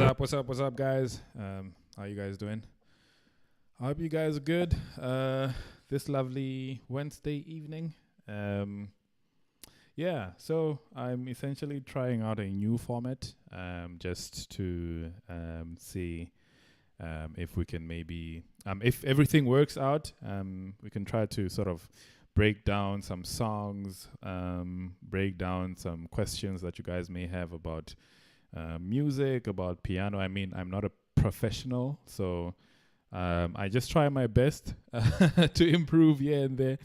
up? What's up, guys? How you guys doing? I hope you guys are good. This lovely Wednesday evening. Um, yeah, so I'm essentially trying out a new format, just to see if we can maybe, if everything works out, we can try to sort of break down some songs, break down some questions that you guys may have about music, about piano. I mean, I'm not a professional, so I just try my best to improve here and there.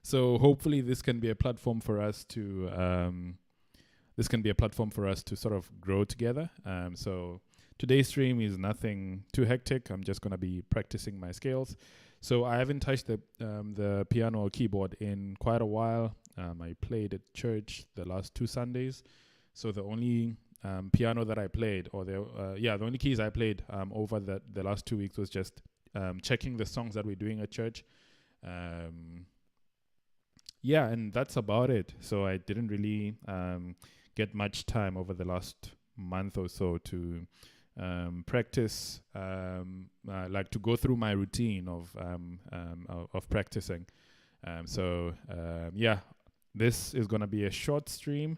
So hopefully, this can be a platform for us to sort of grow together. So today's stream is nothing too hectic. I'm just gonna be practicing my scales. So I haven't touched the piano or keyboard in quite a while. I played at church the last 2 Sundays. So the only piano that I played, or the only keys I played over the last 2 weeks was just checking the songs that we're doing at church. And that's about it. So I didn't really get much time over the last month or so to practice, like to go through my routine of practicing. This is gonna be a short stream.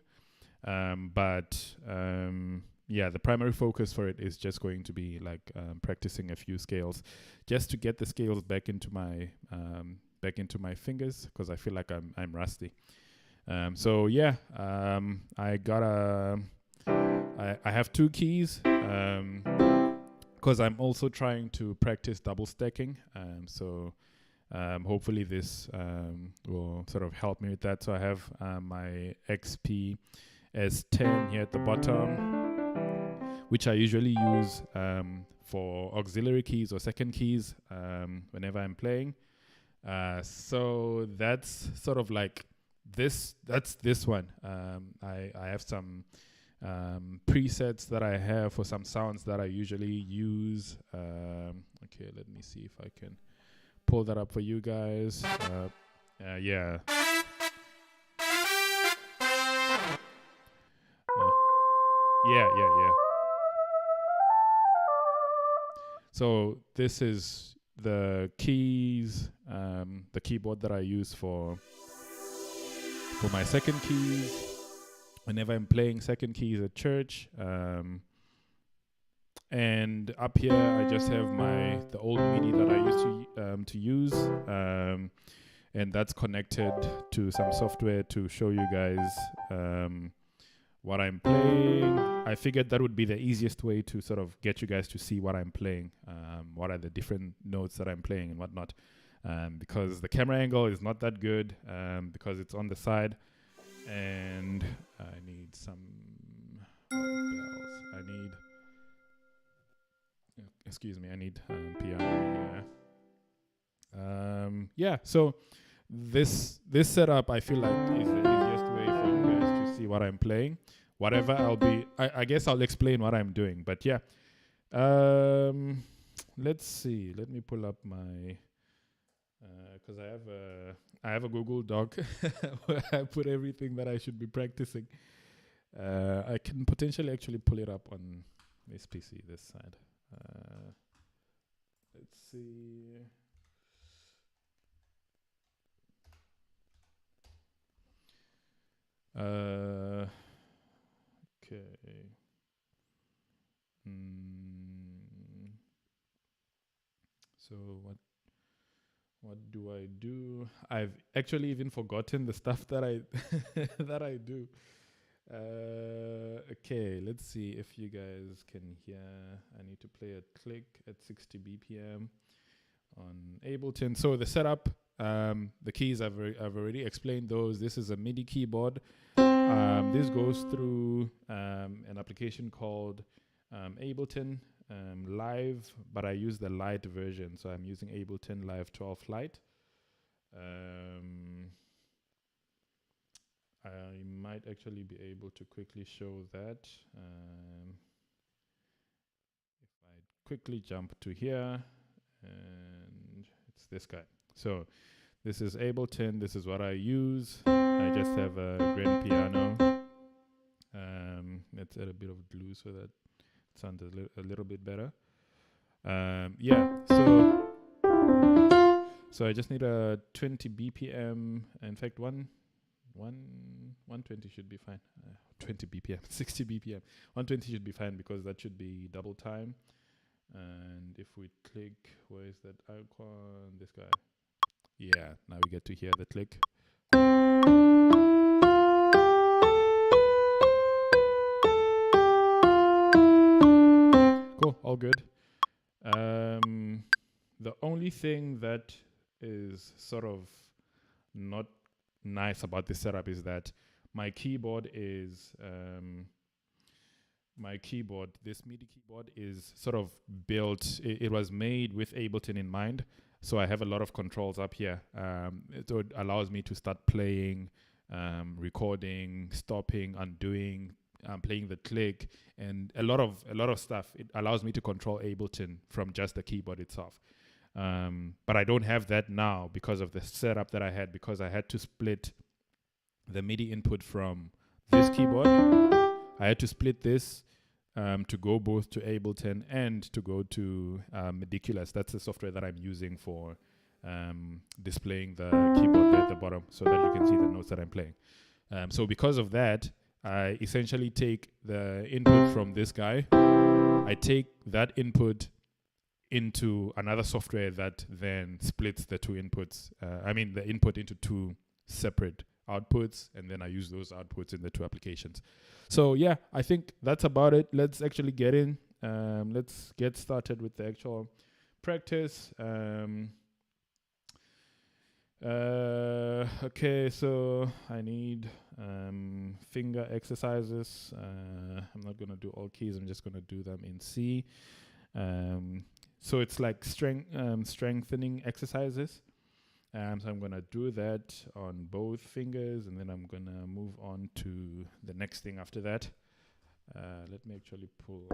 The primary focus for it is just going to be like practicing a few scales, just to get the scales back into my fingers, because I feel like I'm rusty. I have two keys, because I'm also trying to practice double stacking. Hopefully this will sort of help me with that. So I have my XP S10 here at the bottom, which I usually use for auxiliary keys or second keys whenever I'm playing. So that's sort of like this. That's this one. I have some presets that I have for some sounds that I usually use. Okay, let me see if I can pull that up for you guys. Yeah. Yeah. So this is the keys, the keyboard that I use for my second keys whenever I'm playing second keys at church. And up here I just have the old MIDI that I used to use, and that's connected to some software to show you guys what I'm playing. I figured that would be the easiest way to sort of get you guys to see what I'm playing, what are the different notes that I'm playing and whatnot, because the camera angle is not that good, because it's on the side, and I need some bells. I need piano here. So this setup, I feel like, is the easiest way for you guys to see what I'm playing. Whatever I guess I'll explain what I'm doing. But yeah, let's see. Let me pull up my, because I have a Google Doc where I put everything that I should be practicing. I can potentially actually pull it up on this PC, this side. Let's see. Okay. So what do I do? I've actually even forgotten the stuff that I that I do. Okay, let's see if you guys can hear. I need to play a click at 60 BPM on Ableton. So the setup, the keys, I've already explained those. This is a MIDI keyboard. This goes through an application called Ableton Live, but I use the Lite version, so I'm using Ableton Live 12 Lite. I might actually be able to quickly show that. If I quickly jump to here, and it's this guy. So this is Ableton. This is what I use. I just have a grand piano. Let's add a bit of glue so that sounds a little bit better. Yeah, so I just need a 20 BPM. In fact, 120 should be fine. 20 BPM, 60 BPM. 120 should be fine because that should be double time. And if we click, where is that icon? This guy. Yeah, now we get to hear the click. Cool, all good. The only thing that is sort of not nice about this setup is that my keyboard, this MIDI keyboard is sort of built, it was made with Ableton in mind. So I have a lot of controls up here. So it allows me to start playing, recording, stopping, undoing, playing the click, and a lot of stuff. It allows me to control Ableton from just the keyboard itself. But I don't have that now because of the setup that I had, because I had to split the MIDI input from this keyboard. I had to split this to go both to Ableton and to go to Meticulous. That's the software that I'm using for displaying the keyboard there at the bottom so that you can see the notes that I'm playing. So because of that, I essentially take the input from this guy. I take that input into another software that then splits the two inputs. The input into two separate outputs, and then I use those outputs in the two applications. So yeah, I think that's about it. Let's actually get in. Let's get started with the actual practice. Okay, so I need finger exercises. I'm not gonna do all keys. I'm just gonna do them in C. So it's like strengthening exercises. So I'm gonna do that on both fingers, and then I'm gonna move on to the next thing after that. Let me actually pull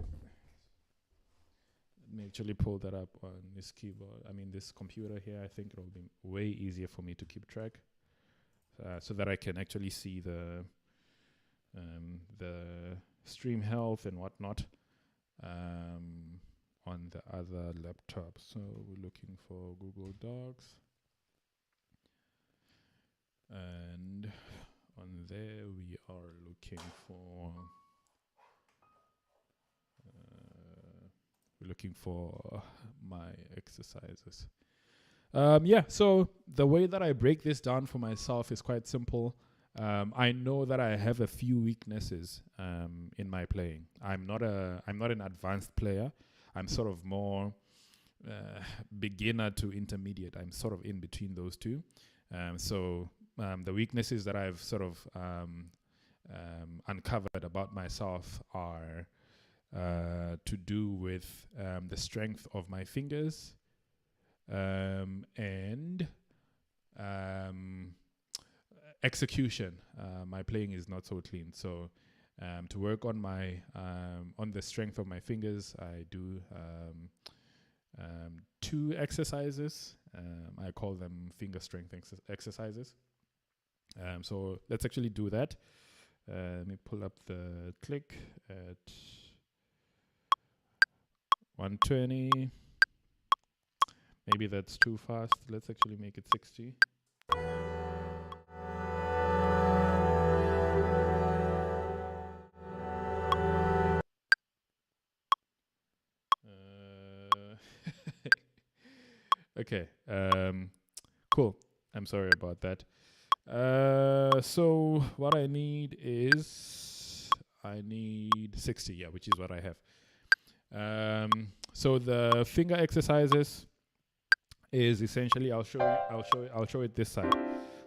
that up on this keyboard. This computer here. I think it'll be way easier for me to keep track, so that I can actually see the stream health and whatnot on the other laptop. So we're looking for Google Docs, and on there we are looking for my exercises. So the way that I break this down for myself is quite simple. I know that I have a few weaknesses in my playing. I'm not an advanced player. I'm sort of more beginner to intermediate. I'm sort of in between those two. The weaknesses that I've sort of uncovered about myself are to do with the strength of my fingers and execution. My playing is not so clean. So to work on on the strength of my fingers, I do 2 exercises. I call them finger strength exercises. So let's actually do that. Let me pull up the click at 120. Maybe that's too fast. Let's actually make it 60. Okay. Cool. I'm sorry about that. So what I need is 60, which is what I have. So the finger exercises is essentially I'll show it this side.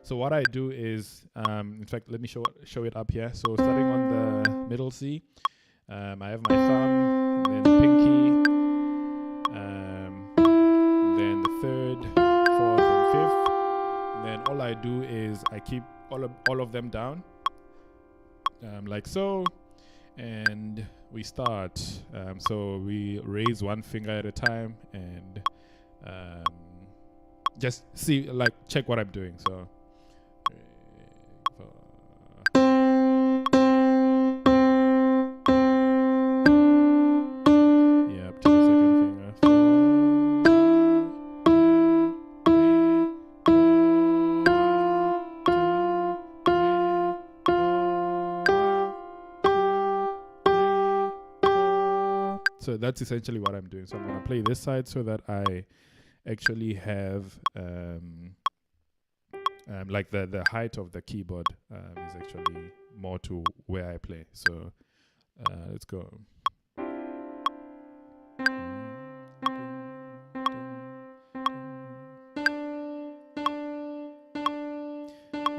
So what I do is in fact, let me show it up here. So starting on the middle C, I have my thumb, then pinky, then the 3rd, 4th, and 5th. Then all I do is I keep all of them down, like so, and we start. So we raise one finger at a time, and just check what I'm doing. So. So that's essentially what I'm doing. So I'm gonna play this side so that I actually have like the height of the keyboard is actually more to where I play. So let's go.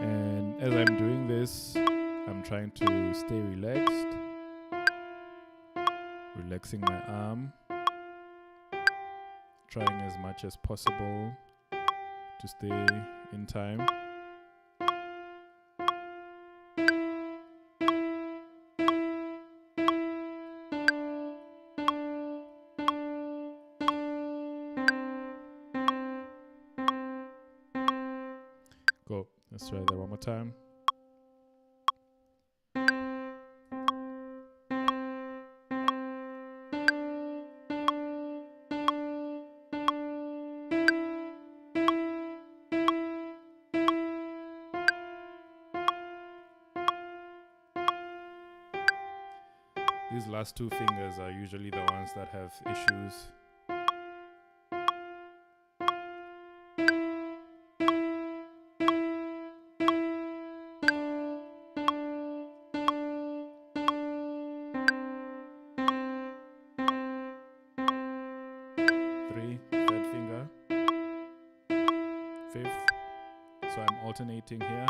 And as I'm doing this, I'm trying to stay relaxed, relaxing my arm, trying as much as possible to stay in time. Go. Let's try that one more time. These last two fingers are usually the ones that have issues. Third finger, fifth. So I'm alternating here.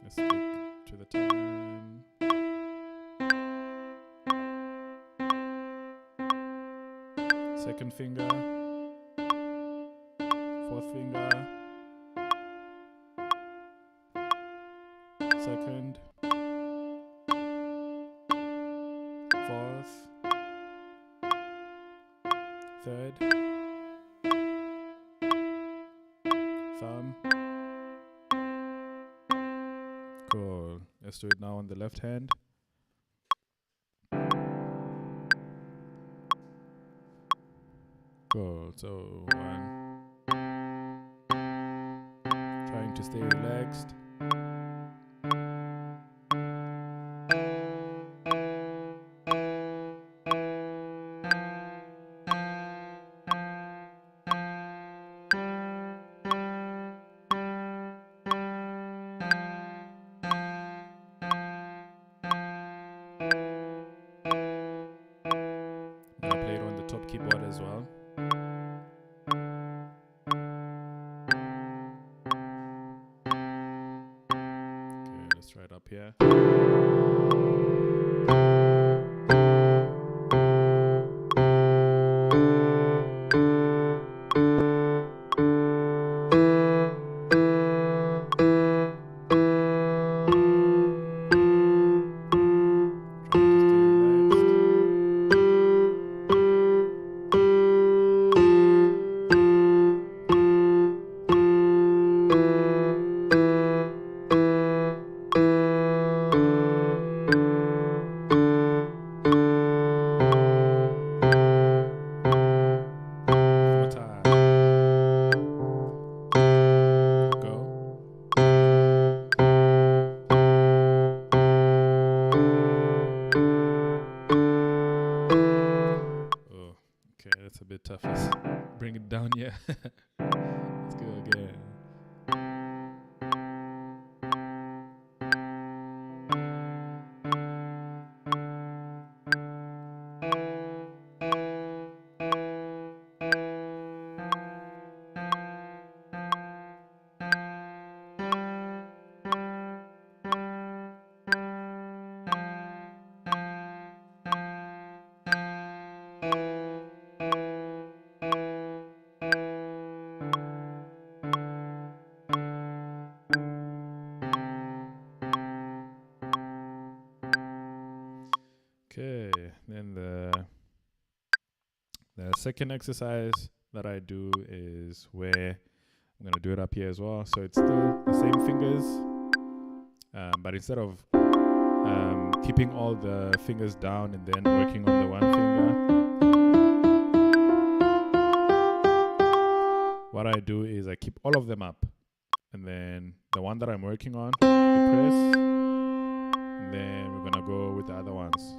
Let's stick to the time. Second finger, fourth finger, second, fourth, third, thumb. Cool. Let's do it now on the left hand. Cool. So one. Trying to stay relaxed. I'm gonna play it on the top keyboard as well. Okay, let's try it up here. That's a bit tough. Let's bring it down, yeah. Let's go again. Okay, then the second exercise that I do is where I'm gonna do it up here as well. So it's still the same fingers, but instead of keeping all the fingers down and then working on the one finger, what I do is I keep all of them up, and then the one that I'm working on, I press, and then we're gonna go with the other ones.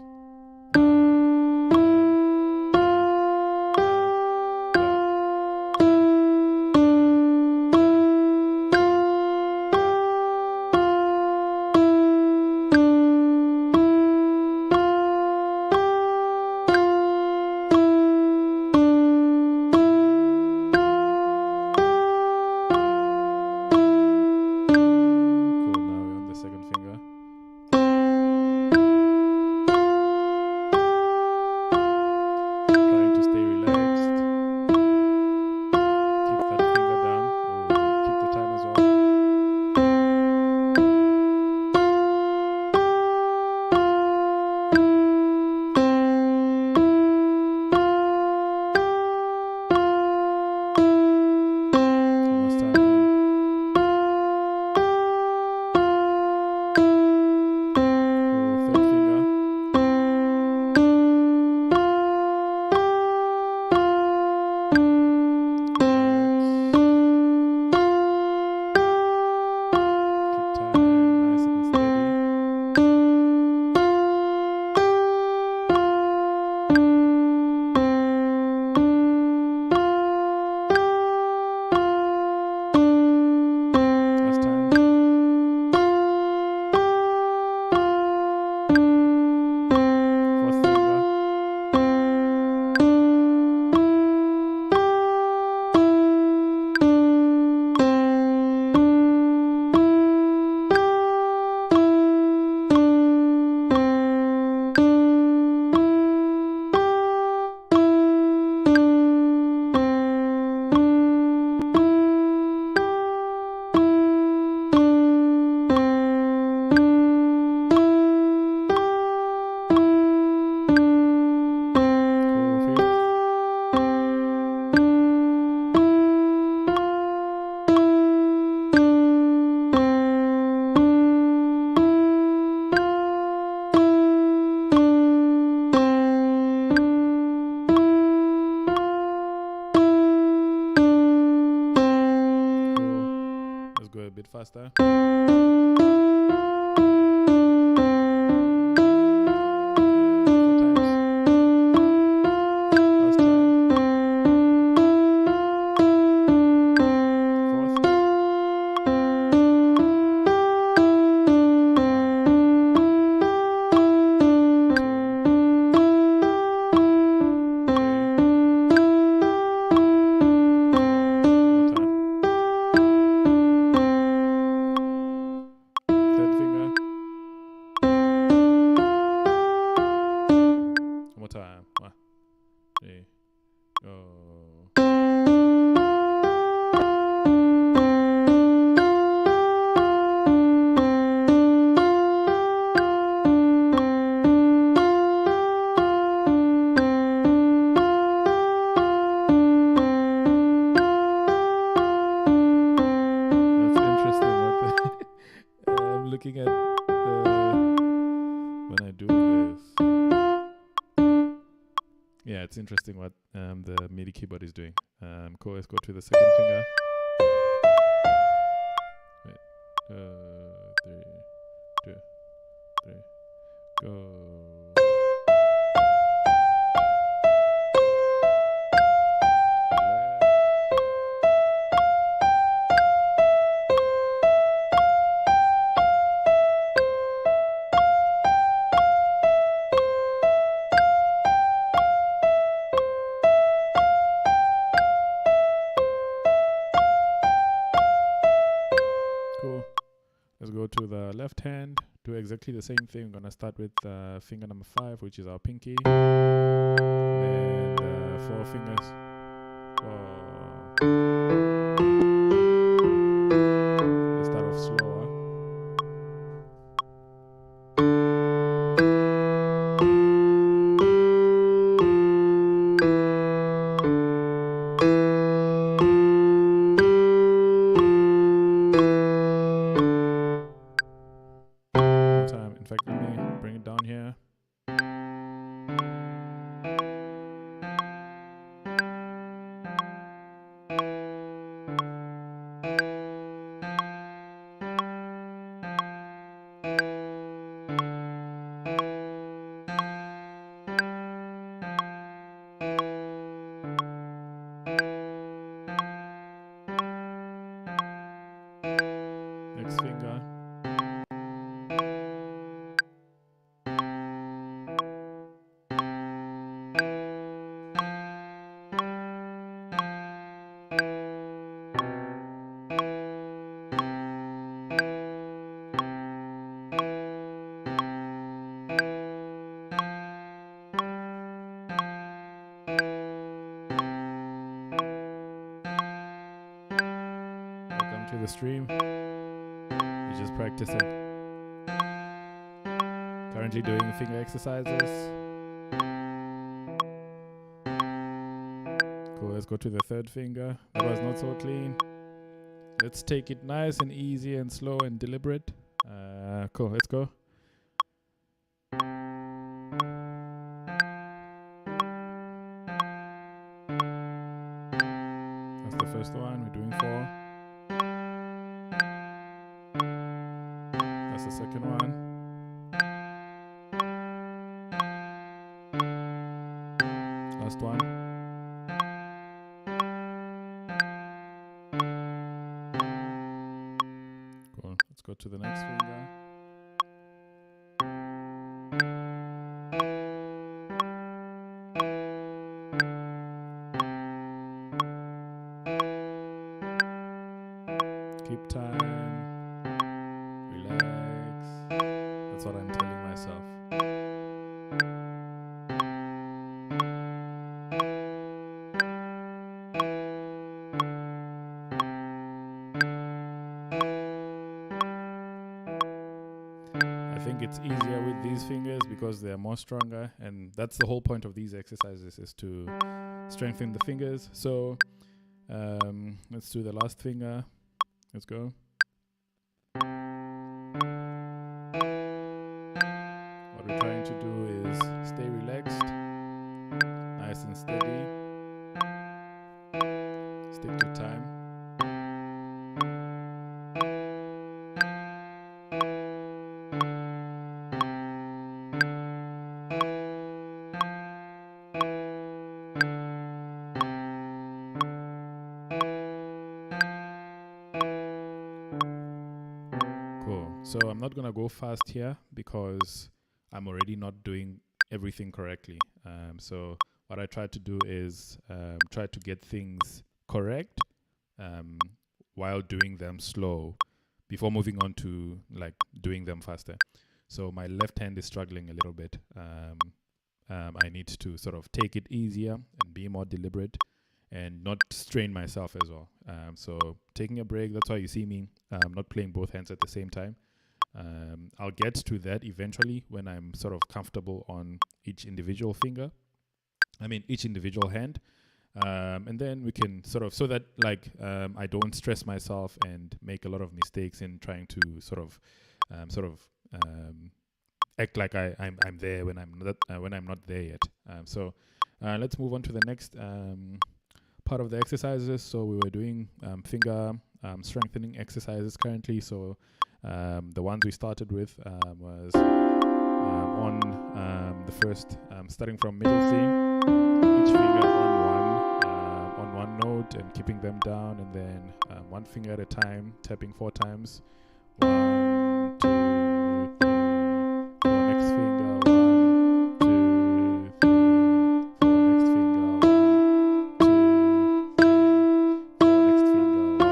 yeah, it's interesting what the MIDI keyboard is doing. Cool. Let's go to the second finger. Wait. 3, 2, 3, go. Cool. Let's go to the left hand. Do exactly the same thing. We're gonna start with finger number 5, which is our pinky. Then 4 fingers. Let's start off slower. One time. In fact, let me bring it down here. Next finger. Welcome to the stream. We're just practicing. Currently doing finger exercises. Cool, let's go to the third finger. That was not so clean. Let's take it nice and easy and slow and deliberate. Cool, let's go. That's the first one. We're doing 4. That's the second one. Last one. Cool. Let's go to the next finger. Keep time. Relax. That's what I'm telling myself. I think it's easier with these fingers because they are more stronger, and that's the whole point of these exercises, is to strengthen the fingers. So let's do the last finger. Let's go. What we're trying to do is stay relaxed, nice and steady, stick to time. Cool. So I'm not gonna go fast here because I'm already not doing everything correctly. So what I try to do is try to get things correct while doing them slow before moving on to like doing them faster. So my left hand is struggling a little bit. I need to sort of take it easier and be more deliberate and not strain myself as well. So taking a break, that's why you see me not playing both hands at the same time. I'll get to that eventually when I'm sort of comfortable on each individual each individual hand. And then we can sort of, so that like I don't stress myself and make a lot of mistakes in trying to sort of act like I'm there when I'm not there yet. So Let's move on to the next part of the exercises. So we were doing finger strengthening exercises currently. So the ones we started with was on the first, starting from middle C, each finger on one note and keeping them down, and then one finger at a time, tapping 4 times. 1, 2, 3, 4. Next finger. 1, 2, 3, 4. Next finger. 1, 2, 3, 4. Next finger. 1,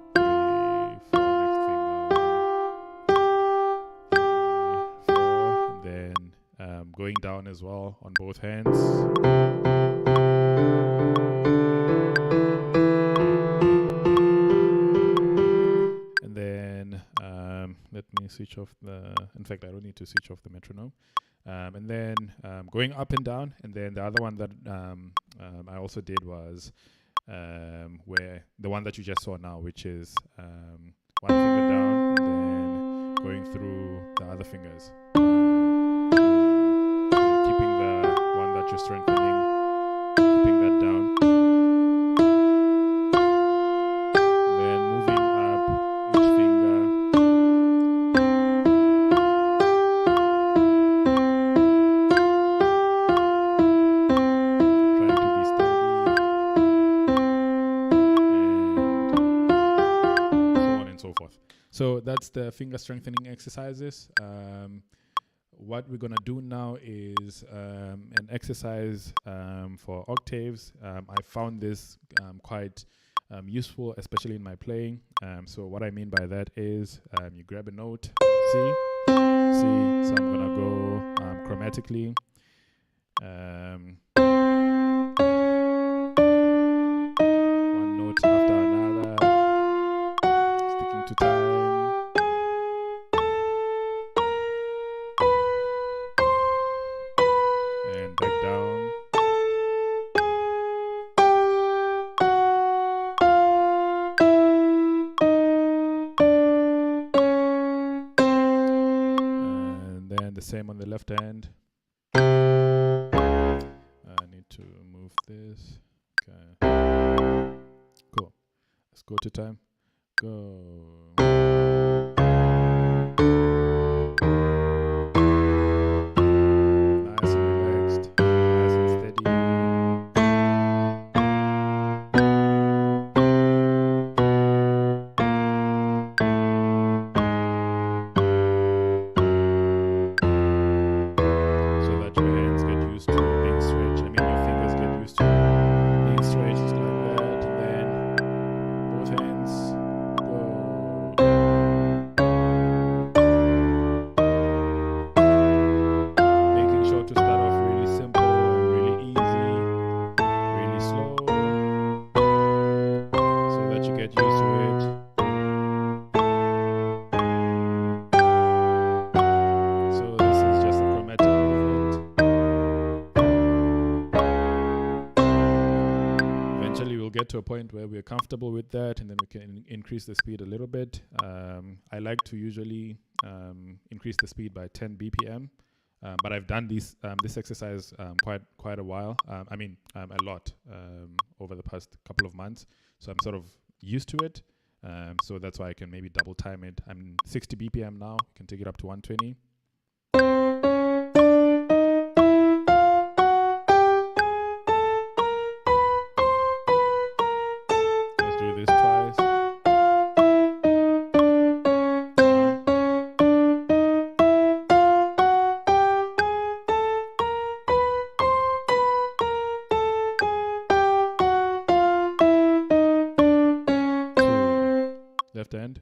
2, 3, 4. Next finger. 1, 2, 3, 4. And then going down as well on both hands. Let me switch off in fact, I don't need to switch off the metronome. And then going up and down. And then the other one that I also did was where the one that you just saw now, which is one finger down and then going through the other fingers. Keeping the one that you're strengthening, keeping that down. So that's the finger strengthening exercises. What we're going to do now is an exercise for octaves. I found this quite useful, especially in my playing. So what I mean by that is you grab a note, C. So I'm going to go chromatically. One note after another, sticking to time. The same on the left hand. I need to move this. Okay. Cool. Let's go to time. Go. Nice and relaxed. Nice and steady. Get to a point where we're comfortable with that, and then we can increase the speed a little bit. I like to usually increase the speed by 10 BPM, but I've done this exercise quite a while. A lot over the past couple of months, so I'm sort of used to it. So that's why I can maybe double time it. I'm 60 BPM now. You can take it up to 120. Left hand.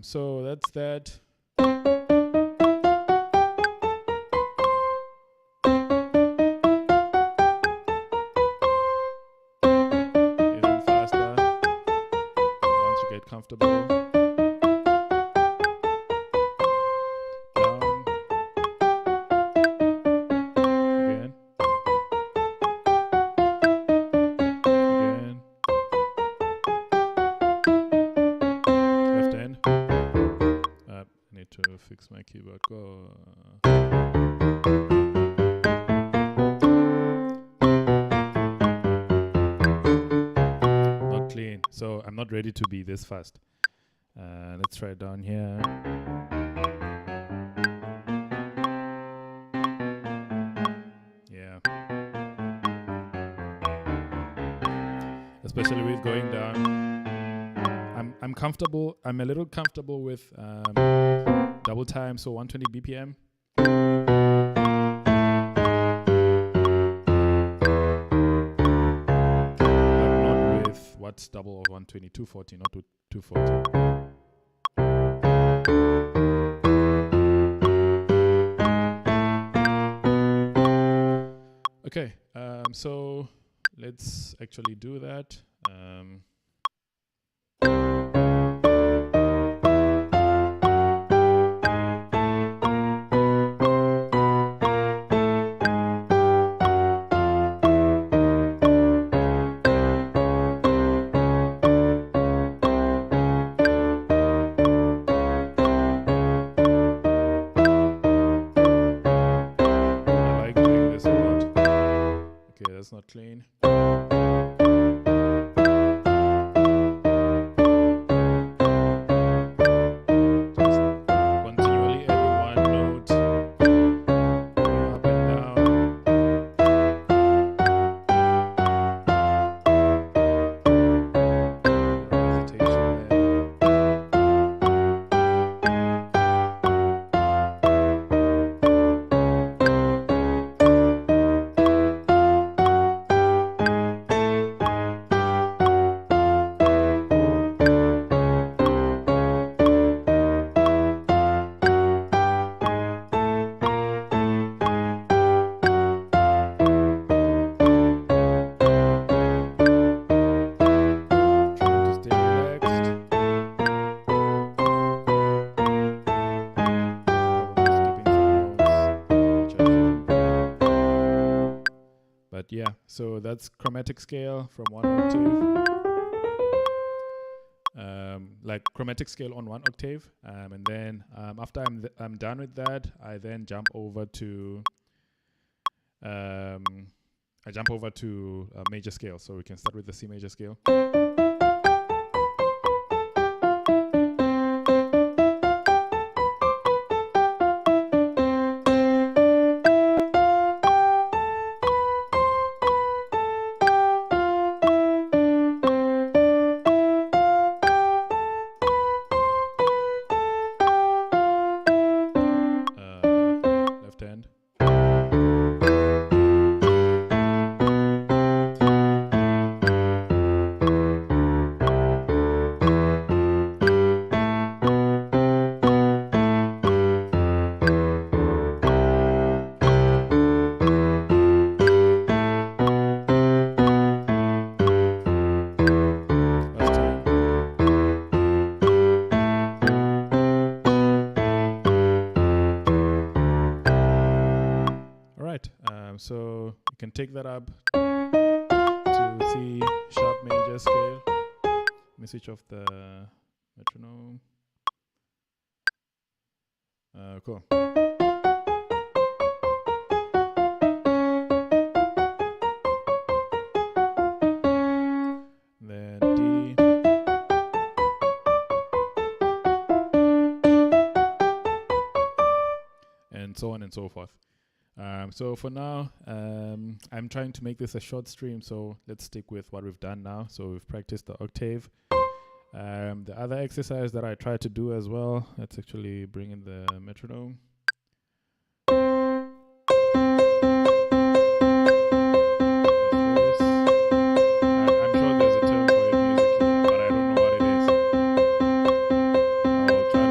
So that's that. Even faster once you get comfortable. Down. Again. Again. Left hand. I need to fix my keyboard. Go. Not clean. So I'm not ready to be this fast. Let's try it down here. Yeah. Especially with going down. I'm comfortable. I'm a little comfortable with double time, so 120 BPM. But not with what's double of 120, 240, not with 240. Okay, so let's actually do that. Not clean. Just continually adding one note up and down. Hesitation there. Yeah, so that's chromatic scale from 1 octave. Like chromatic scale on 1 octave, and then after I'm done with that, I then jump over to a major scale. So we can start with the C major scale. So you can take that up to C sharp major scale. Let me switch off the metronome. Cool. Then D. And so on and so forth. So for now, I'm trying to make this a short stream, so let's stick with what we've done now. So we've practiced the octave. The other exercise that I try to do as well, let's actually bring in the metronome. I'm sure there's a term for it musically, but I don't know what it is. I'll try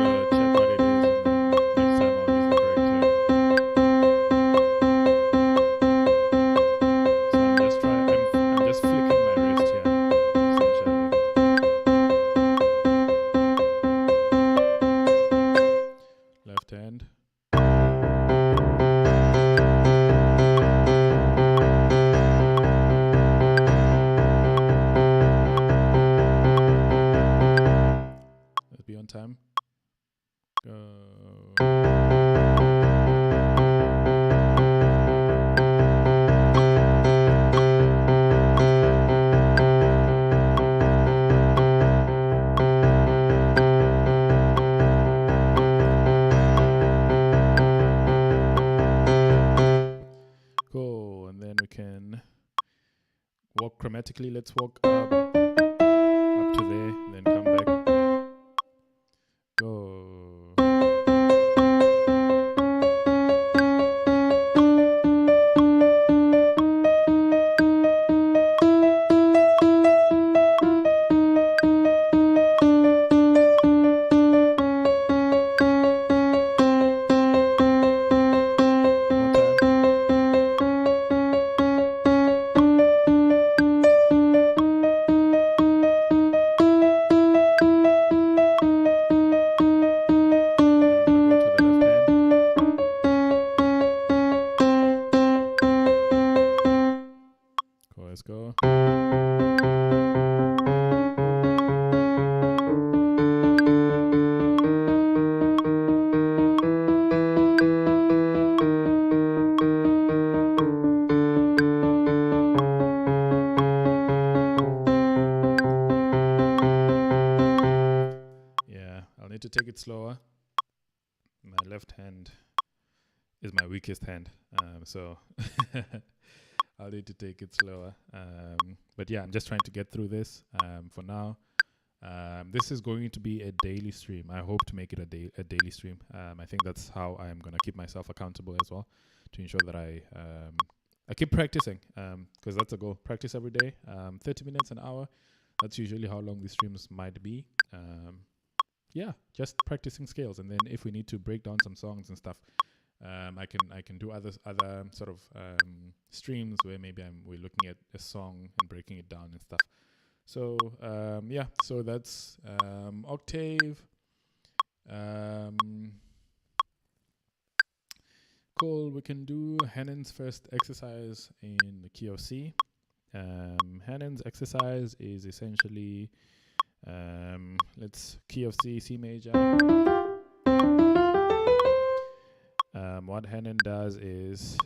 quickly. Let's walk up to there, and then come back. Go. Let's go. Yeah, I'll need to take it slower. My left hand is my weakest hand, so I'll need to take it slower. But yeah, I'm just trying to get through this for now. This is going to be a daily stream. I hope to make it a daily stream. I think that's how I'm going to keep myself accountable as well, to ensure that I keep practicing, because that's a goal. Practice every day, 30 minutes, an hour. That's usually how long these streams might be. Yeah, just practicing scales, and then if we need to break down some songs and stuff, I can do other sort of streams where maybe we're looking at a song and breaking it down and stuff. So yeah, so that's octave. Cool. We can do Hannon's first exercise in the key of C. Hannon's exercise is essentially let's key of C, C major. What Hannon does is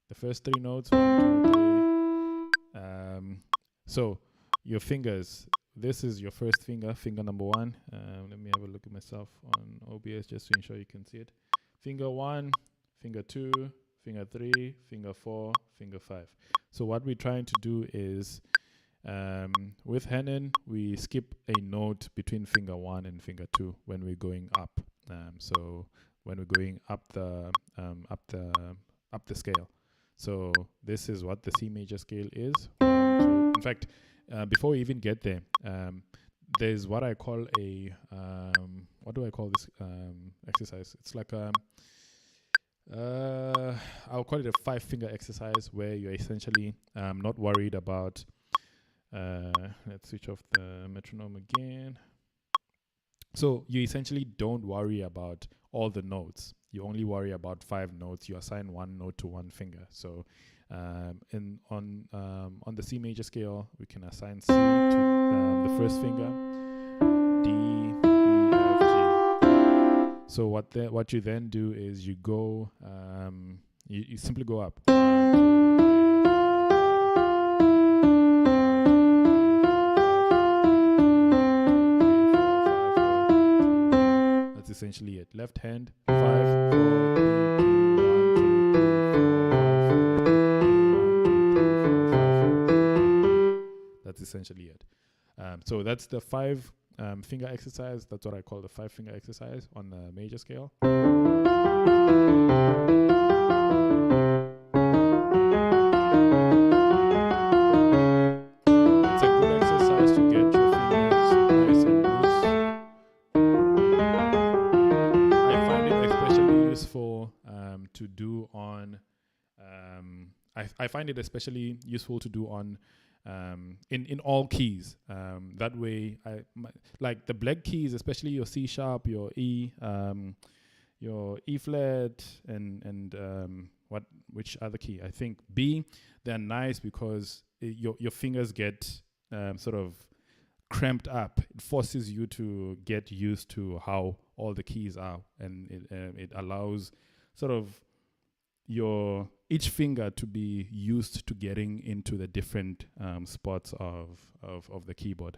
the first three notes, 1, 2, 3. So your fingers, this is your first finger, finger number 1. Let me have a look at myself on OBS just to ensure you can see it. Finger 1, finger 2, finger 3, finger 4, finger 5. So what we're trying to do is, with Hannon, we skip a note between finger 1 and finger 2 when we're going up. So when we're going up the scale. So this is what the C major scale is. 1, 2. In fact, before we even get there, there's what I call a what do I call this exercise? It's like I'll call it a 5-finger exercise, where you're essentially not worried about. Let's switch off the metronome again. So you essentially don't worry about all the notes. You only worry about 5 notes. You assign 1 note to 1 finger. So on the C major scale, we can assign C to the first finger, D, E, F, G. So what you then do is you go, you simply go up. Essentially it. Left hand, 5, 4, 3, 2, 1, 2, 3, 4, 5, 4. That's essentially it. So that's the 5-finger exercise. That's what I call the 5-finger exercise on the major scale. It's a good exercise to get your fingers nice and loose. Useful to do on I find it especially useful to do on in all keys. That way like the black keys, especially your C sharp, your E flat, and which other key? I think B. They're nice because your fingers get sort of cramped up. It forces you to get used to how all the keys are, and it allows sort of each finger to be used to getting into the different spots of the keyboard.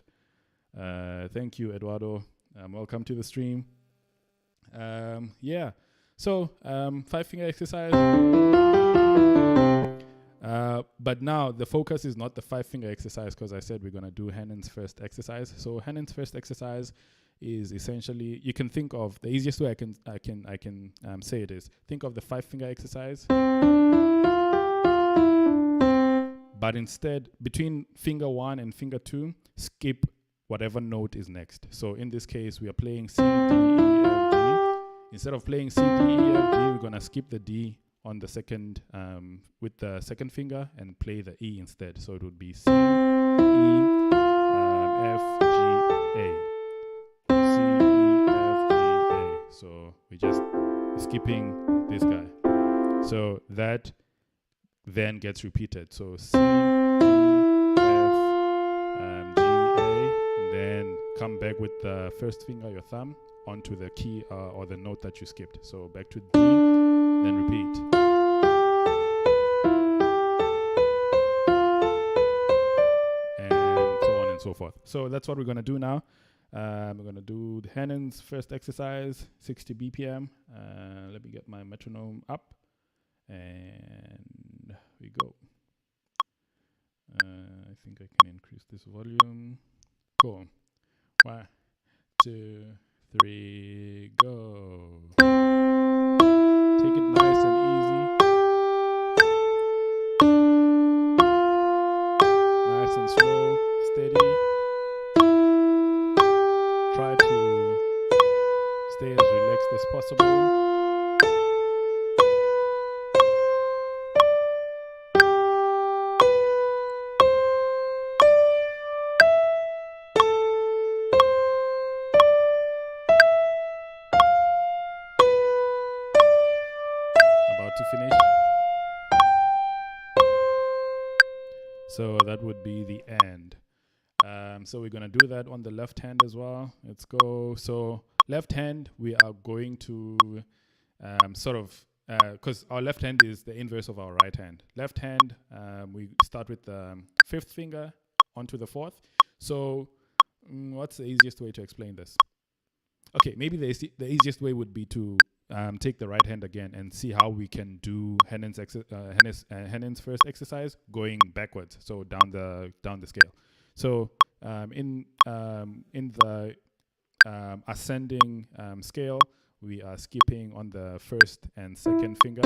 Thank you, Eduardo. Welcome to the stream. Yeah, so 5-finger exercise. But now the focus is not the 5-finger exercise, because I said we're gonna do Hannon's first exercise. So Hannon's first exercise is essentially, you can think of the easiest way I can say it is, think of the 5-finger exercise, but instead between finger 1 and finger 2, skip whatever note is next. So in this case, we are playing C, D, E, F, G. Instead of playing C, D, E, F, G, we're gonna skip the D on the second with the second finger and play the E instead. So it would be C, E, F, G, A. C, E, F, G, A. So we're just skipping this guy. So that then gets repeated. So C, E, F, G, A, and then come back with the first finger, your thumb, onto the key or the note that you skipped. So back to D, then repeat. And so on and so forth. So that's what we're going to do now. We're going to do Hannon's first exercise, 60 BPM. Let me get my metronome up. And we go. I think I can increase this volume. Cool. 1, 2, 3, go. Take it nice and easy. Nice and slow, steady. Try to stay as relaxed as possible. To finish. So that would be the end. So we're going to do that on the left hand as well. Let's go. So left hand, we are going to because our left hand is the inverse of our right hand. Left hand, we start with the 5th finger onto the 4th. So what's the easiest way to explain this? Okay, maybe the easiest way would be to take the right hand again and see how we can do Hannon's first exercise going backwards, so down the scale. So in the ascending scale, we are skipping on the 1st and 2nd finger.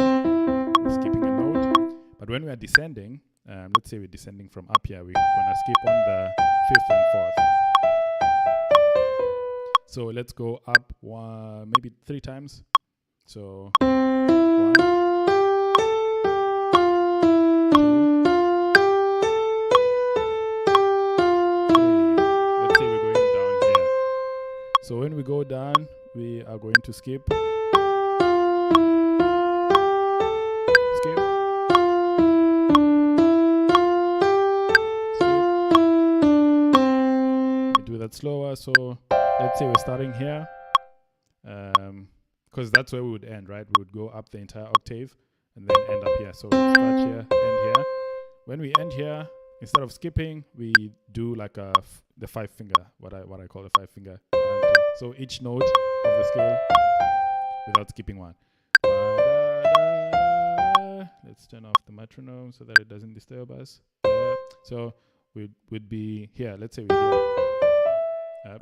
We're skipping a note. But when we are descending, let's say we're descending from up here, we're gonna skip on the 5th and 4th. So let's go up maybe 3 times. So 1, 2, 3. Let's say we're going down here. So when we go down, we are going to skip. Skip. Skip. We do that slower. So let's say we're starting here. Because that's where we would end, right? We would go up the entire octave and then end up here. So we start here, end here. When we end here, instead of skipping, we do like the 5-finger, what I call the 5-finger. So each note of the scale without skipping one. Let's turn off the metronome so that it doesn't disturb us. So we'd be here. Let's say we're here.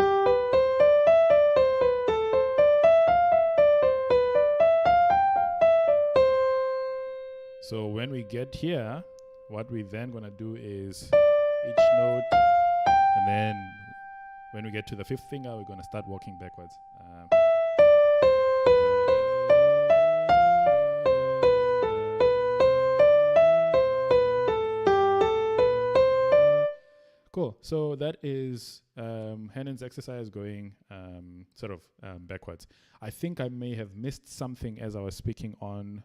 So when we get here, what we then gonna do is each note, and then when we get to the 5th finger, we're gonna start walking backwards. Cool. So that is Hannon's exercise going backwards. I think I may have missed something as I was speaking on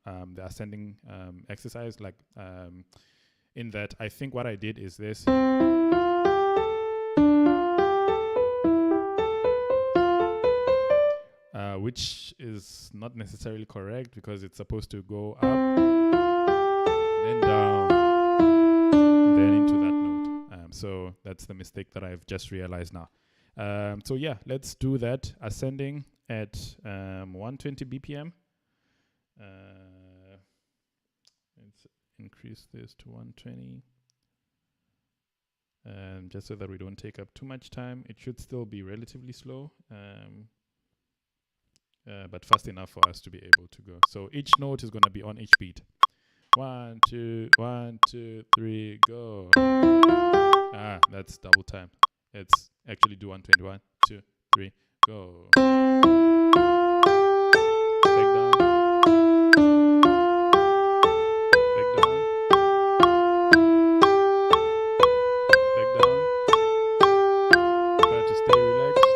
the ascending exercise, in that I think what I did is this. Which is not necessarily correct because it's supposed to go up, then down, then into that note. So that's the mistake that I've just realized now. So yeah, let's do that ascending at 120 BPM. increase this to 120. Just so that we don't take up too much time. It should still be relatively slow, but fast enough for us to be able to go. So each note is going to be on each beat. 1, 2, 1, 2, 3, go. That's double time. Let's actually do 120. 1, 2, 3, go. Back down. Back down. Back down. Try to stay relaxed.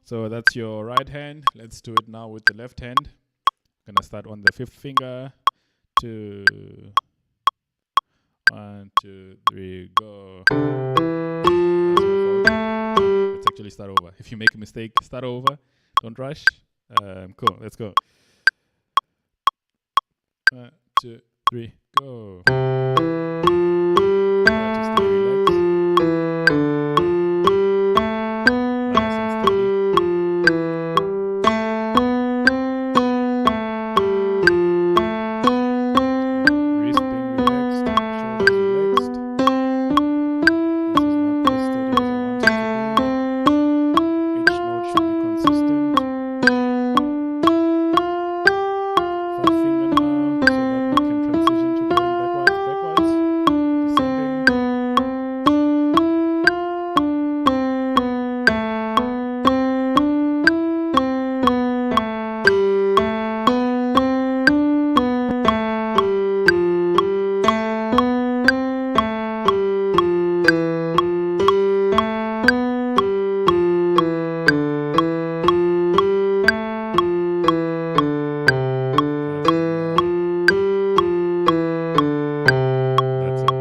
So that's your right hand. Let's do it now with the left hand. I'm gonna start on the 5th finger. 2, 1, 2, 3, go. Let's actually start over. If you make a mistake, start over. Don't rush. Cool. Let's go. 1, 2, 3, go. Try to stay relaxed. Nice and steady. Wrist being relaxed, shoulders relaxed. This is not as steady as I want it to be. Each note should be consistent. 5 finger now, so that we can transition to going backwards, descending. That's it.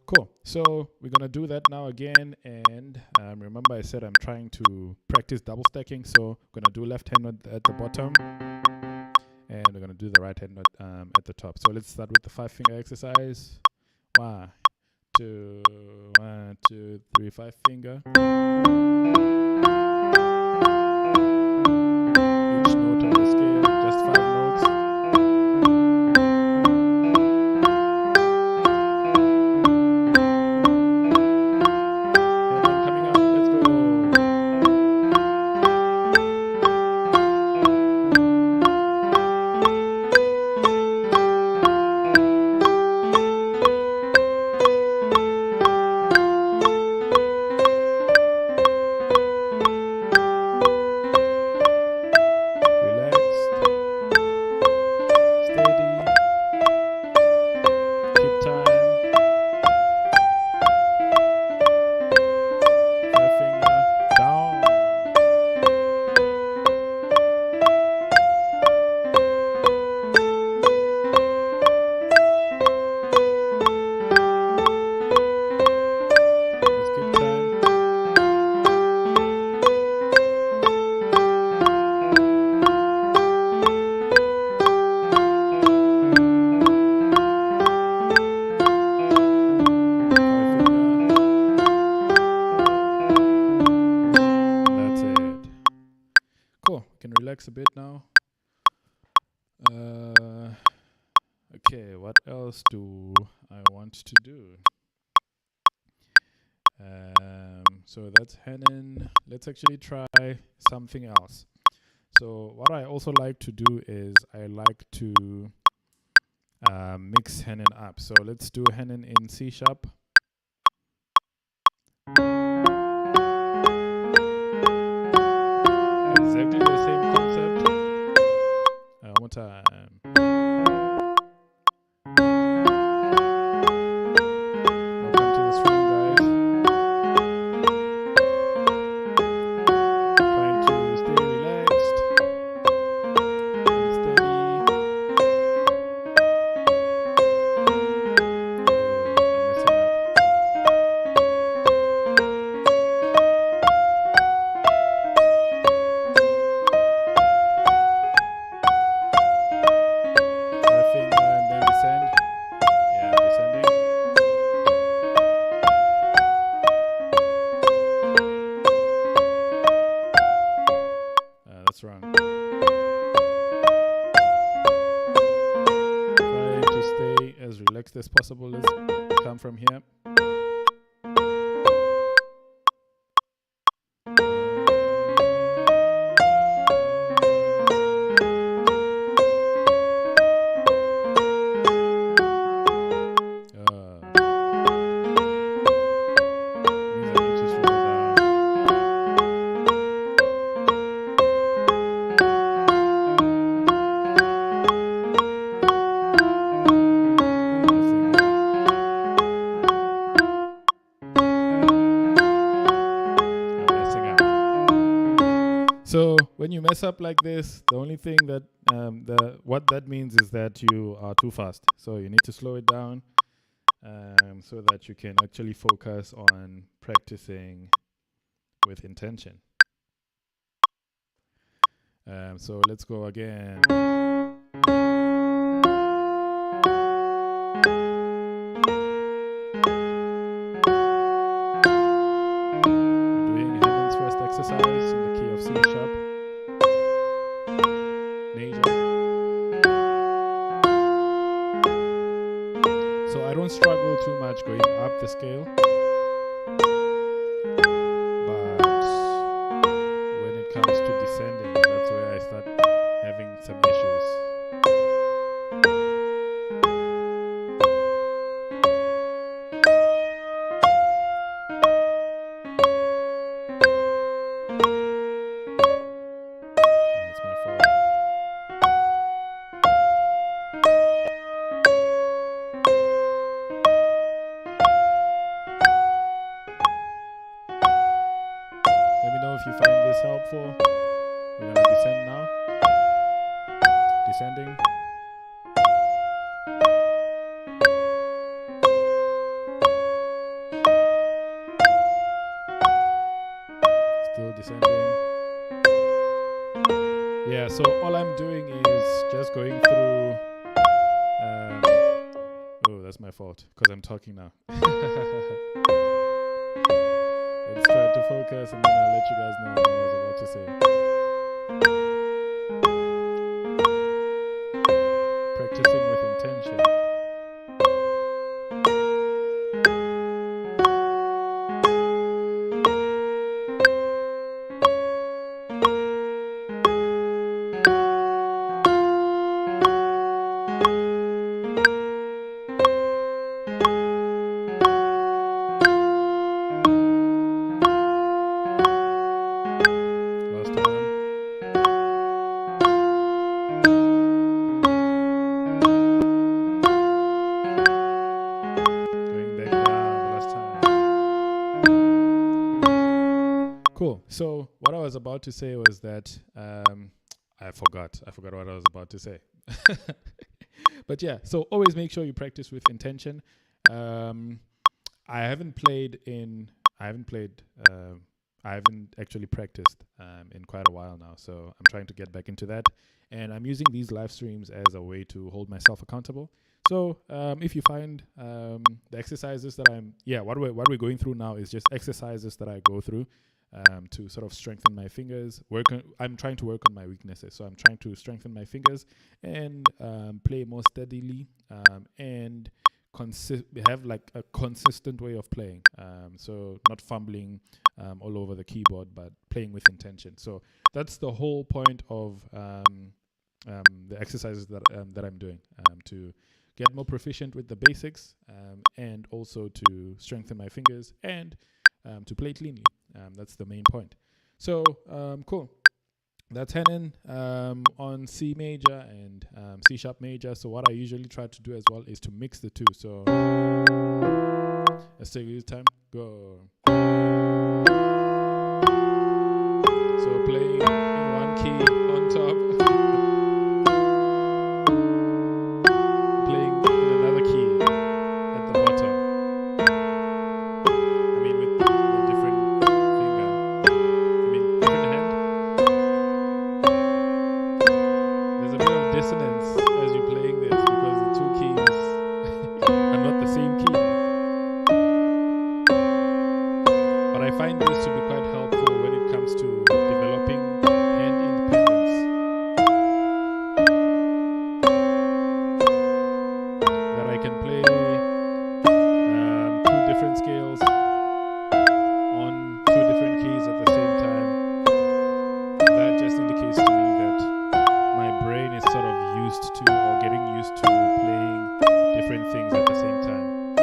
Cool. So we're gonna do that now again, and remember I said I'm trying to practice double stacking, so I'm gonna do left hand at the bottom, and we're gonna do the right hand at the top. So let's start with the 5 finger exercise. 1, 2, 1, 2, 3, 5 finger. Each note on the scale, just 5 notes. Head on coming up. Let's go. Relaxed, steady, keep time. 5 finger down. Let's keep time. That's it. Cool. Can relax a bit now. Okay, what else do I want to do? So that's Henin. Let's actually try something else. So what I also like to do is I like to mix Henin up. So let's do Henin in C sharp. Exactly the same concept. One more time. fastest as possible is come from here. So when you mess up like this, the only thing that what that means is that you are too fast. So you need to slow it down so that you can actually focus on practicing with intention. So let's go again. Exercise in the key of C sharp major. So I don't struggle too much going up the scale, but when it comes to descending, that's where I start having some issues. If you find this helpful, we're going to descend now. Descending. Still descending. Yeah, so all I'm doing is just going through. Oh, that's my fault because I'm talking now. Let's try to focus and then I'll let you guys know what I was about to say. Practicing with intention. Cool. So what I was about to say was that I forgot what I was about to say. But yeah, so always make sure you practice with intention. I haven't actually practiced in quite a while now, so I'm trying to get back into that. And I'm using these live streams as a way to hold myself accountable. So if you find the exercises that what we're going through now is just exercises that I go through to sort of strengthen my fingers. I'm trying to work on my weaknesses. So I'm trying to strengthen my fingers and play more steadily and have like a consistent way of playing. So not fumbling all over the keyboard, but playing with intention. So that's the whole point of the exercises that I'm doing to get more proficient with the basics and also to strengthen my fingers and to play cleanly. That's the main point. So cool. That's Henin on C major and C sharp major. So what I usually try to do as well is to mix the two. So let's take this time. Go. So playing in one key on top. Playing in another key at the bottom. I mean with the different finger. I mean different hand. There's a bit of dissonance as you're playing this because the two keys are not the same key. But I find this to be quite helpful when it comes to developing different scales on two different keys at the same time, that just indicates to me that my brain is sort of used to or getting used to playing different things at the same time.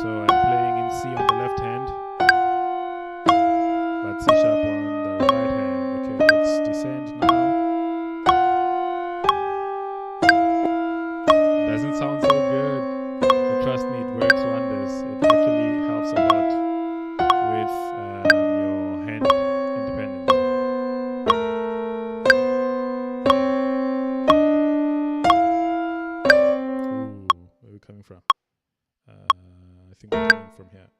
So I'm playing in C on the left hand, but C sharp on the right hand. Okay, let's descend now. Doesn't sound so good, but trust me, it works wonders. It actually helps a lot with your hand independence. Ooh, where are we coming from? I think we're coming from here.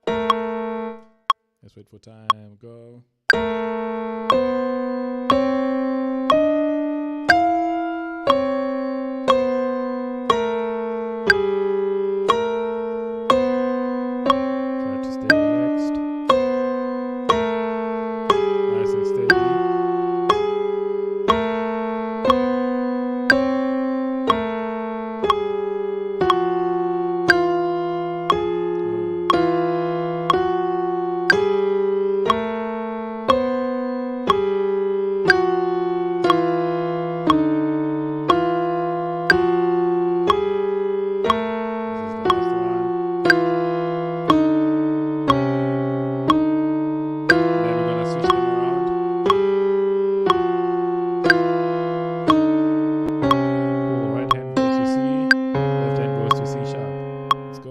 Let's wait for time. Go. Try to stay relaxed. Nice and steady.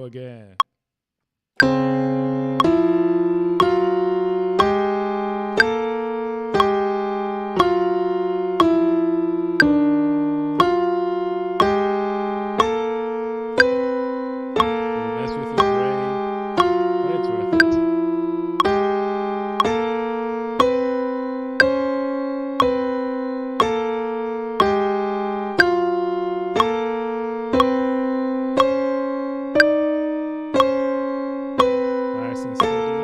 Again. Mess with your brain, but it's worth it. Nice and steady.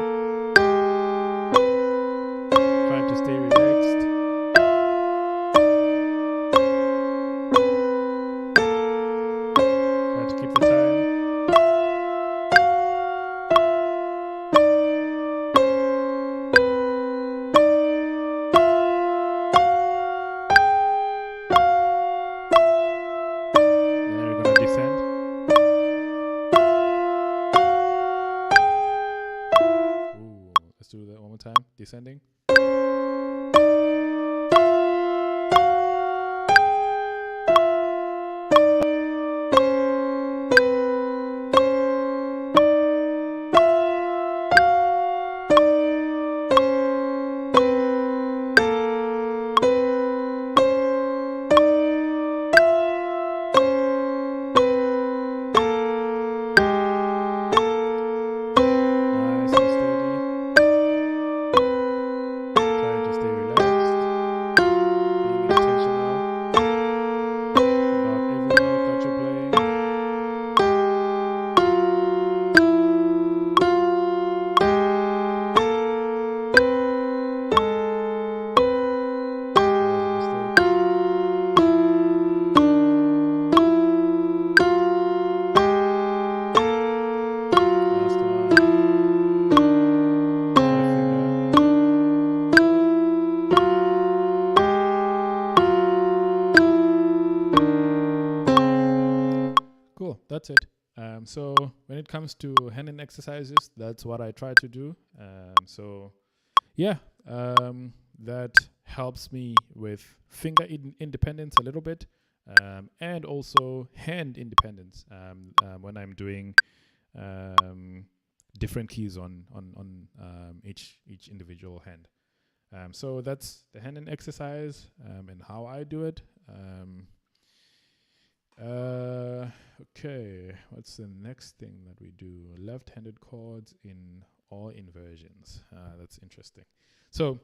Try to stay relaxed. Try to keep the time. Then we're gonna descend. Ooh, let's do that one more time. Descending. Nice and steady. Trying to stay relaxed. Being intentional about every note that you're playing. Last one. Cool, that's it. So when it comes to hand-in exercises, that's what I try to do. So yeah, that helps me with finger independence a little bit, and also hand independence when I'm doing different keys on each individual hand. So that's the hand-in exercise and how I do it. Okay, what's the next thing that we do? Left-handed chords in all inversions. That's interesting. So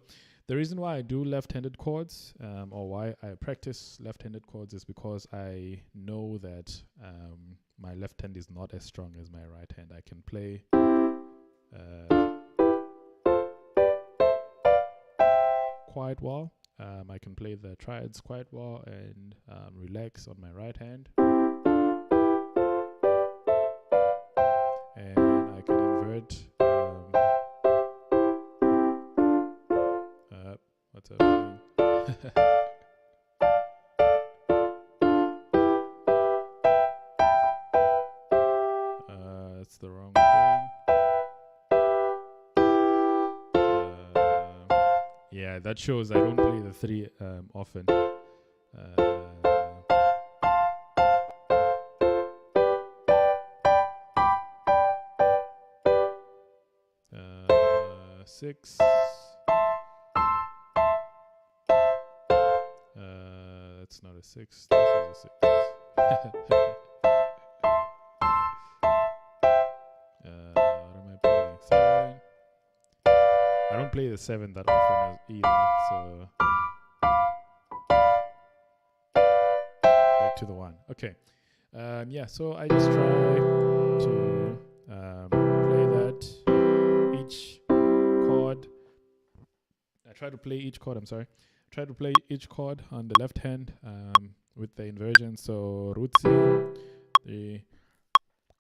the reason why I do left-handed chords, or why I practice left-handed chords, is because I know that my left hand is not as strong as my right hand. I can play quite well. I can play the triads quite well and relax on my right hand. And That's the wrong thing. Yeah, that shows I don't play the 3 often. 6. That's not a 6. This is a 6. What am I playing? 7. I don't play the 7 that often either, so back to the 1. Okay. Yeah, so I just try to play that each chord. I try to play each chord, try to play each chord on the left hand with the inversion. So root C, 3,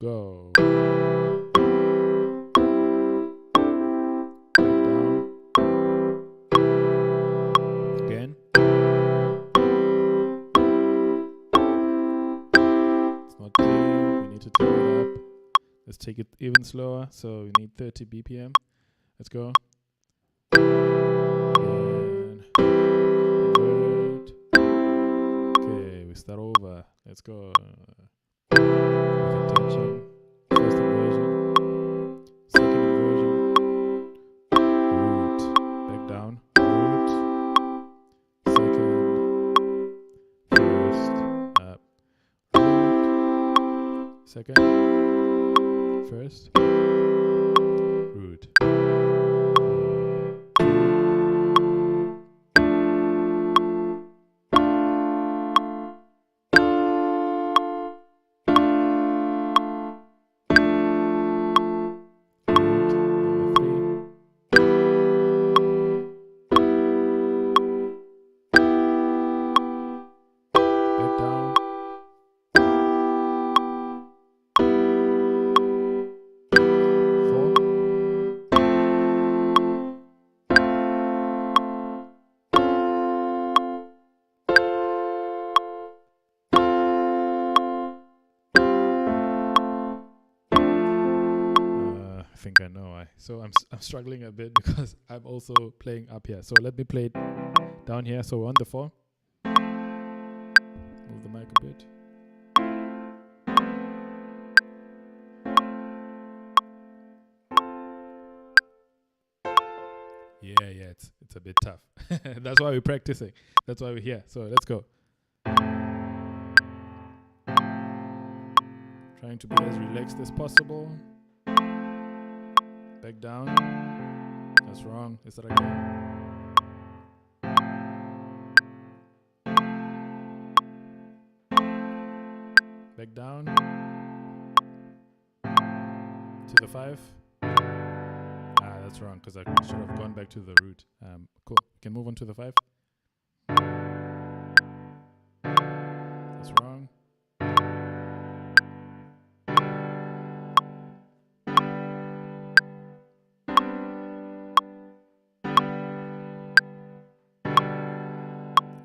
go. Again. It's not clean. We need to turn it up. Let's take it even slower. So we need 30 BPM. Let's go. And invert. Okay, we start over. Let's go. With intention. First inversion. Second inversion. Root. Back down. Root. Second. First. Up. Root. Second. First. Root. I think I know why. So I'm struggling a bit because I'm also playing up here. So let me play it down here. So we're on the 4. Move the mic a bit. Yeah, it's a bit tough. That's why we're practicing. That's why we're here. So let's go. Trying to be as relaxed as possible. Back down. That's wrong. Is that again? Back down. To the 5. That's wrong because I should have gone back to the root. Cool. We can move on to the 5. That's wrong.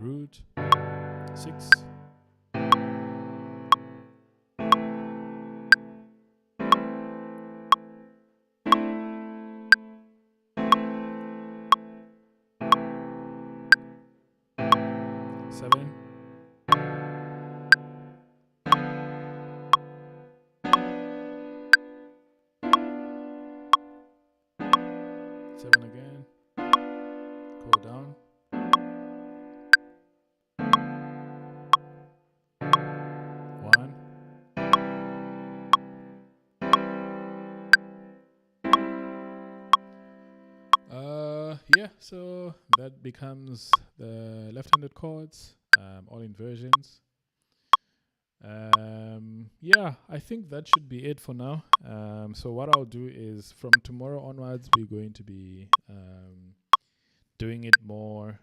Root. 6. Seven. Again. Go down. 1. Yeah, so that becomes the left-handed chords, all inversions. Yeah, I think that should be it for now. So what I'll do is from tomorrow onwards, we're going to be doing it more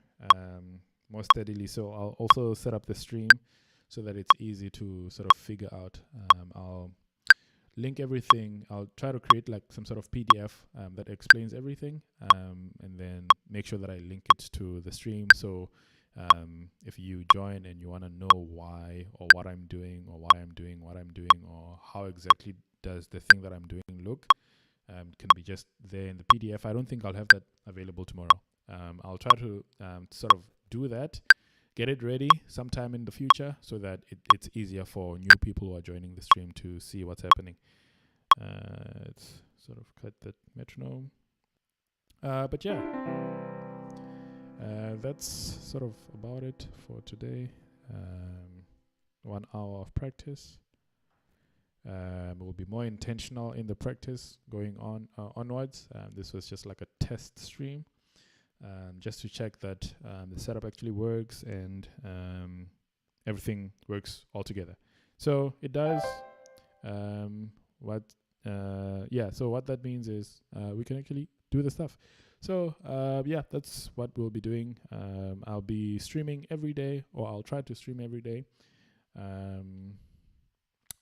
steadily. So I'll also set up the stream so that it's easy to sort of figure out. I'll link everything. I'll try to create like some sort of PDF that explains everything, and then make sure that I link it to the stream. So If you join and you want to know why or what I'm doing or why I'm doing what I'm doing or how exactly does the thing that I'm doing look, can be just there in the PDF. I don't think I'll have that available tomorrow. I'll try to sort of do that, get it ready sometime in the future so that it's easier for new people who are joining the stream to see what's happening. Let's sort of cut that metronome. But yeah, that's sort of about it for today. 1 hour of practice. We'll be more intentional in the practice going on onwards. This was just like a test stream, just to check that the setup actually works and everything works all together. So it does. So what that means is we can actually do the stuff. So yeah, that's what we'll be doing. I'll be streaming every day, or I'll try to stream every day.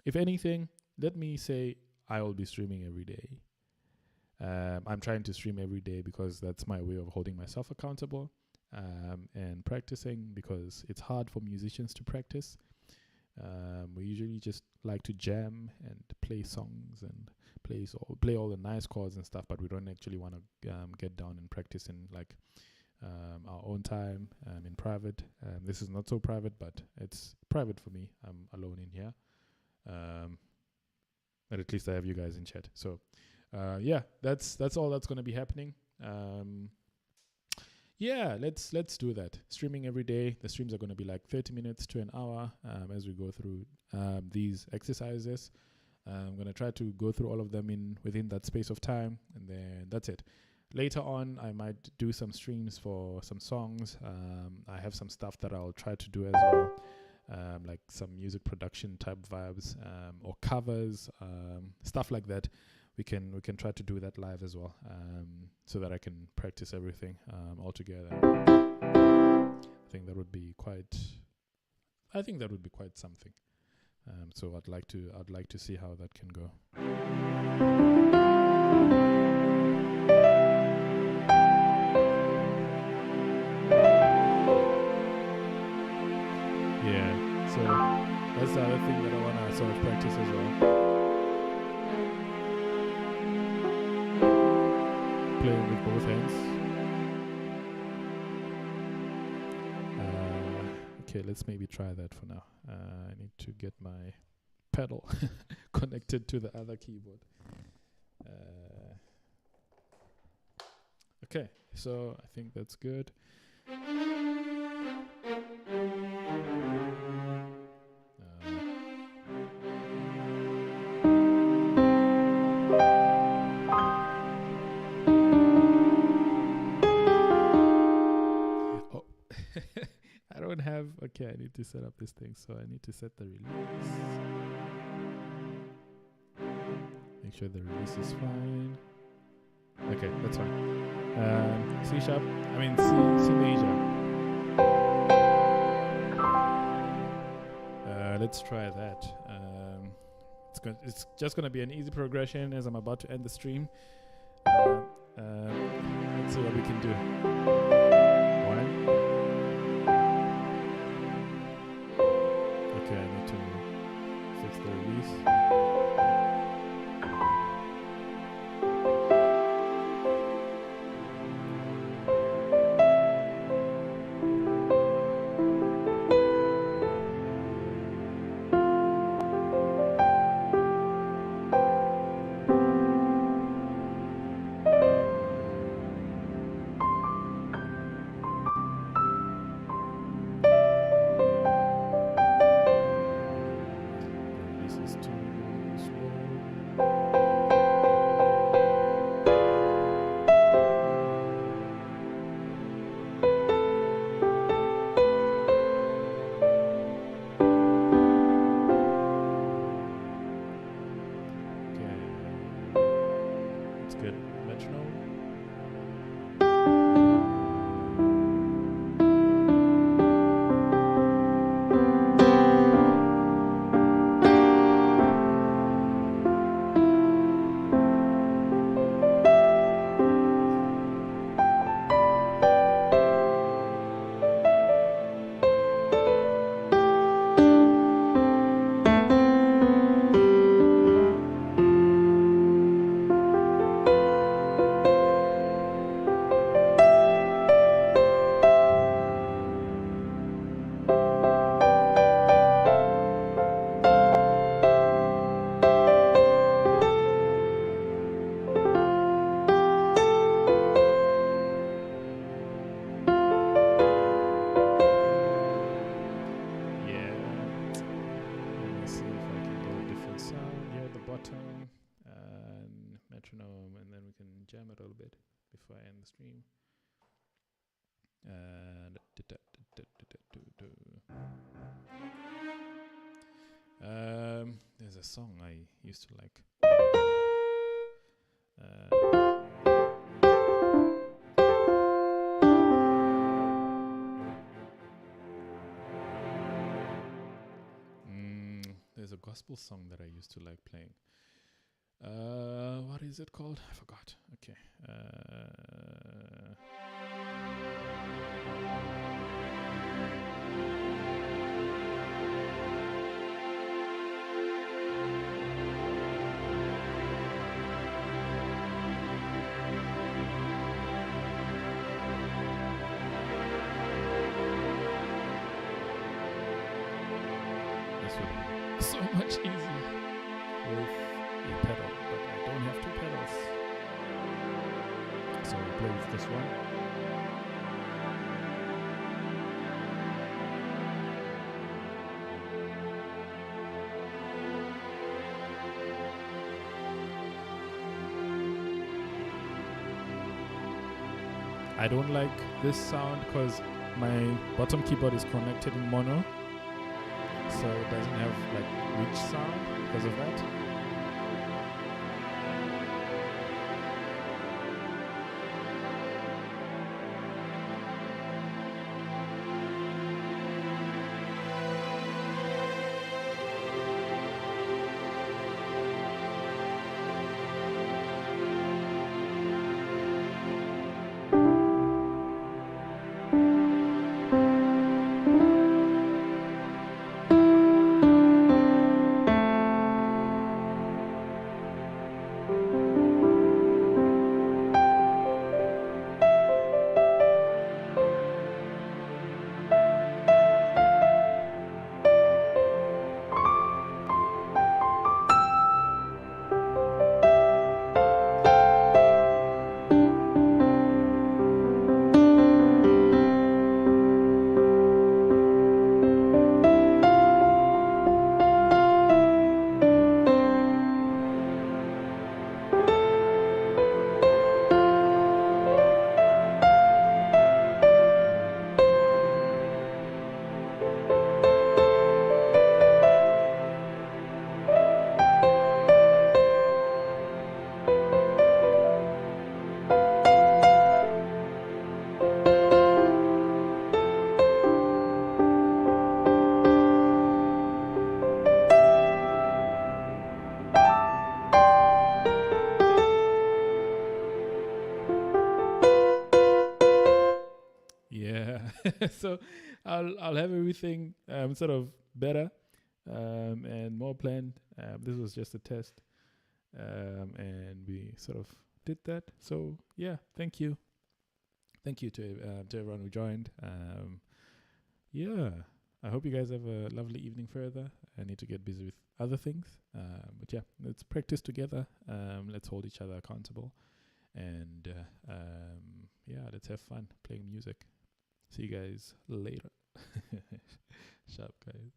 If anything, let me say I will be streaming every day. I'm trying to stream every day because that's my way of holding myself accountable, and practicing, because it's hard for musicians to practice. We usually just like to jam and play songs and play all the nice chords and stuff, but we don't actually want to get down and practice in like our own time, in private. This is not so private, but it's private for me. I'm alone in here, but at least I have you guys in chat. So yeah, that's all that's going to be happening. Yeah, let's do that. Streaming every day. The streams are going to be like 30 minutes to an hour as we go through these exercises. I'm going to try to go through all of them within that space of time, and then that's it. Later on, I might do some streams for some songs. I have some stuff that I'll try to do as well, like some music production type vibes, or covers, stuff like that. We can try to do that live as well, so that I can practice everything all together. I think that would be quite something. So I'd like to see how that can go. Yeah, so that's the other thing that I want to sort of practice as well. Playing with both hands. Okay, let's maybe try that for now. I need to get my pedal connected to the other keyboard. Okay, so I think that's good. Okay, I need to set up this thing, so I need to set the release. Make sure the release is fine. Okay, that's fine. C sharp, C major. Let's try that. It's just gonna be an easy progression as I'm about to end the stream. Let's see what we can do. Okay, I need to fix the release. metronome, and then we can jam it a little bit before I end the stream. There's a song I used to like. There's a gospel song that I used to like playing. What is it called? I forgot. Okay. This would be so much easier with a pedal, but I don't have two pedals. So I'll play with this one. I don't like this sound because my bottom keyboard is connected in mono, so it doesn't have like rich sound because of that. Yeah. So I'll have everything sort of better and more planned. This was just a test, and we sort of did that. So yeah, thank you to everyone who joined. Yeah, I hope you guys have a lovely evening further. I need to get busy with other things, but yeah, let's practice together. Let's hold each other accountable, and yeah, let's have fun playing music. See you guys later. Sharp, guys.